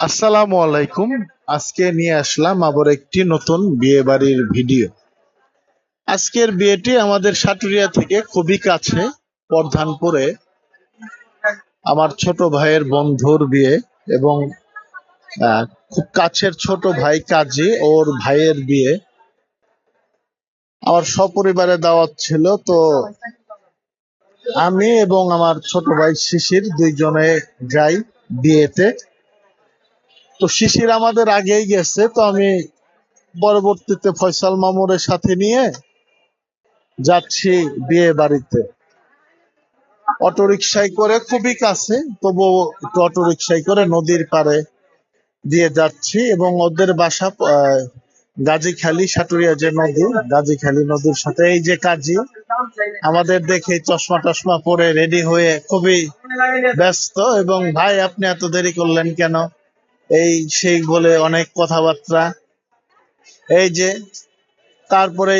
আসসালামু আলাইকুম। আজকে নিয়ে আসলাম আবার একটি নতুন বিয়ে বাড়ির ভিডিও। আজকের বিয়েটি আমাদের সাটুরিয়া থেকে খুবই কাছে, প্রধানপুরে আমার ছোট ভাইয়ের বন্ধুর বিয়ে এবং খুব কাছের ছোট ভাই কাজী ওর ভাইয়ের বিয়ে। আমার সপরিবারে দাওয়াত ছিল, তো আমি এবং আমার ছোট ভাই শিশির দুইজনে যাই বিয়েতে। তো শিশির আমাদের আগেই গেছে, তো আমি পরবর্তীতে ফয়সাল মামুরের সাথে নিয়ে যাচ্ছি বিয়ে বাড়িতে। অটোরিকশায় করে, খুবই কাছে, তবুও একটু অটোরিকশায় করে নদীর পাড়ে দিয়ে যাচ্ছি এবং ওদের বাসা গাজীখালী, সাটুরিয়া যে নদী, গাজীখালী নদীর সাথে। এই যে কাজী আমাদের দেখে চশমা টশমা পরে রেডি হয়ে খুবই ব্যস্ত, এবং ভাই আপনি এত দেরি করলেন কেন, এই সেই বলে অনেক কথাবার্তা। এই যে তারপরে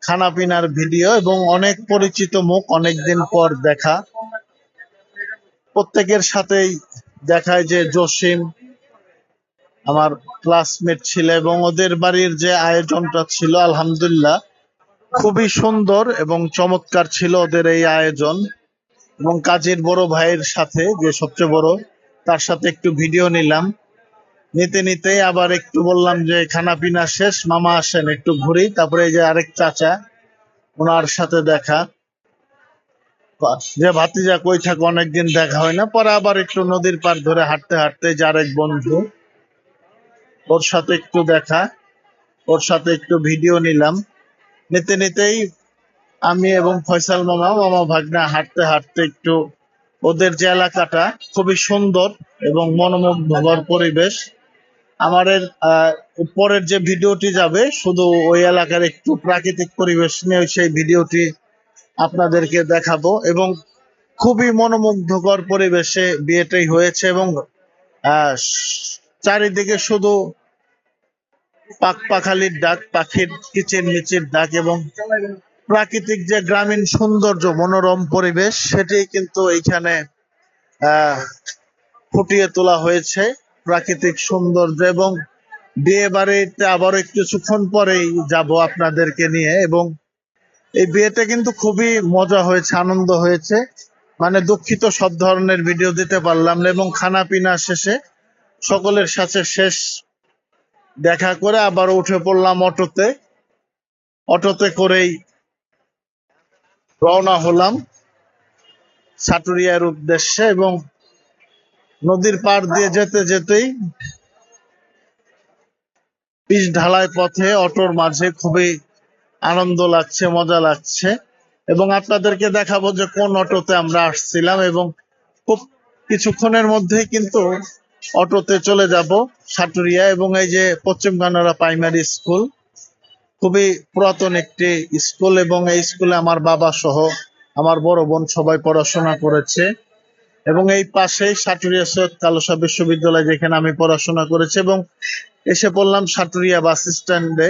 খানা পিনার ভিডিও এবং অনেক পরিচিত মুখ, অনেকদিন পর দেখা। প্রত্যেকের সাথেই দেখায় যে জসিম আমার ক্লাসমেট ছিল, এবং ওদের বাড়ির যে আয়োজনটা ছিল আলহামদুলিল্লাহ খুবই সুন্দর এবং চমৎকার ছিল ওদের এই আয়োজন। এবং কাজীর বড় ভাইয়ের সাথে, যে সবচেয়ে বড়, তার সাথে একটু ভিডিও নিলাম। নিতে নিতেই আবার একটু বললাম যে খানা পিনা শেষ, মামা আসেন একটু ঘুরি। তারপরে এই যে আরেক চাচা, ওনার সাথে দেখা, যে ভাতিজা কই থাকে, অনেকদিন দেখা হয় না। পরে আবার একটু নদীর পার ধরে হাঁটতে হাঁটতে যে আরেক বন্ধু, ওর সাথে একটু দেখা, ওর সাথে একটু ভিডিও নিলাম। নিতে নিতেই আমি এবং ফয়সাল মামা, মামা ভাগ্না হাঁটতে হাঁটতে একটু ওদের যে এলাকাটা খুবই সুন্দর এবং মনোমুগ্ধকর পরিবেশ। আমার পরের যে ভিডিওটি যাবে শুধু ওই এলাকার একটু প্রাকৃতিক পরিবেশ নিয়ে সেই ভিডিওটি আপনাদেরকে দেখাবো। এবং খুবই মনোমুগ্ধকর পরিবেশে বিয়েটাই হয়েছে, এবং চারিদিকে শুধু পাখালির ডাক, পাখির কিচির মিচির ডাক, এবং প্রাকৃতিক যে গ্রামীণ সৌন্দর্য, মনোরম পরিবেশ, সেটি কিন্তু এইখানে ফুটিয়ে তোলা হয়েছে, প্রাকৃতিক সৌন্দর্য। এবং বিয়ে বাড়িতে আবার কিছুক্ষণ পরেই যাব আপনাদেরকে নিয়ে। এবং এই বিয়েটা কিন্তু খুবই মজা হয়েছে, আনন্দ হয়েছে। মানে দুঃখিত সব ধরনের ভিডিও দিতে পারলাম না। এবং খানা পিনা শেষে সকলের সাথে শেষ দেখা করে আবার উঠে পড়লাম অটোতে। অটোতে করেই রওনা হলাম সাটুরিয়ার উদ্দেশ্যে। এবং নদীর পাড় দিয়ে যেতে যেতেই পিচ ঢালাই পথে অটোর মাঝে খুবই আনন্দ লাগছে, মজা লাগছে। এবং আপনাদেরকে দেখাবো যে কোন অটোতে আমরা আসছিলাম। এবং খুব কিছুক্ষণের মধ্যেই কিন্তু অটোতে চলে যাব সাটুরিয়া। এবং এই যে পশ্চিম কানাড়া প্রাইমারি স্কুল, খুবই পুরাতন একটি স্কুল, এবং এই স্কুলে আমার বাবা সহ আমার বড় বোন সবাই পড়াশোনা করেছে। এবং এই পাশেই সাটুরিয়া সৈয়দ কালুসা বিশ্ববিদ্যালয়, যেখানে আমি পড়াশোনা করেছি। এবং এসে পড়লাম সাটুরিয়া বাস স্ট্যান্ডে।